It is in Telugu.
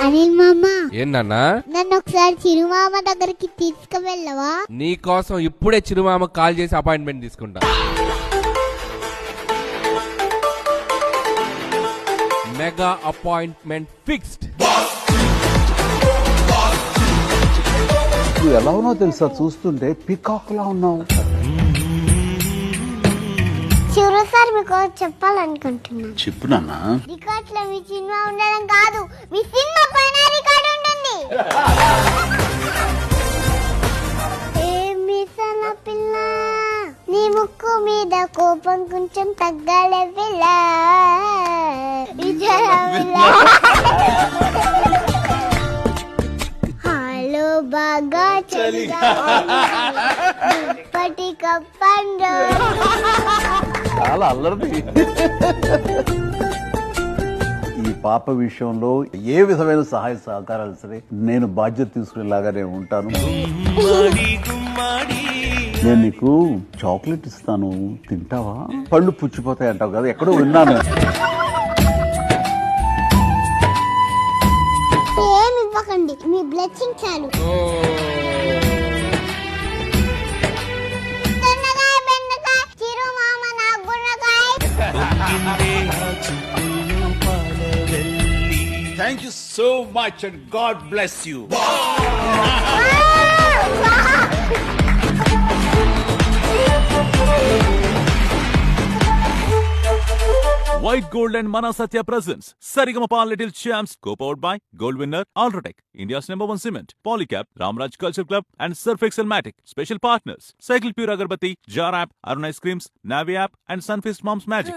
అనిల్ మామ, ఏంటన్నా? నన్ను ఒకసారి చిరుమామ దగ్గరికి తీసుకువెళ్ళవా? నీ కోసం ఇప్పుడే చిరుమామ కాల్ చేసి అపాయింట్మెంట్ తీసుకుంటా. Mega appointment fixed. నువ్వు ఎలా ఉన్నావు తెలుసా, చూస్తుంటే పికాక్ లా ఉన్నావు. చిరు సార్ మీకు చెప్పాలనుకుంటున్నాను. చెప్పు నాన్న. రికార్డ్ లో మీ సినిమా ఉండడం కాదు, మీ సినిమా పైన రికార్డ్ ఉంటుంది. ఏమిసన పిల్ల, నీ ముక్కు మీద కోపం కొంచెం తగ్గాలే పిల్ల. హలో బాగా చలిగా ఇప్పటి కప్పండు. చాలా అల్లరిది. ఈ పాప విషయంలో ఏ విధమైన సహాయ సహకారాలు సరే నేను బాధ్యత తీసుకునేలాగా నేను ఉంటాను. నేను నీకు చాక్లెట్ ఇస్తాను, తింటావా? పళ్ళు పుచ్చిపోతాయి అంటావు కదా, ఎక్కడో విన్నాను. ఏమి ఇవ్వకండి, మీ బ్లెస్సింగ్ చాలు. Thank you so much and God bless you. White Gold and Mana Satya presents Sarigama Little Champs, co-powered by Gold Winner, Ultratech, India's #1 cement, Polycab, Ramraj Culture Club and Surf Excel Matic. Special partners: Cycle Pure Agarbatti, Jar App, Arun Ice Creams, Navi App and Sunfist Moms Magic.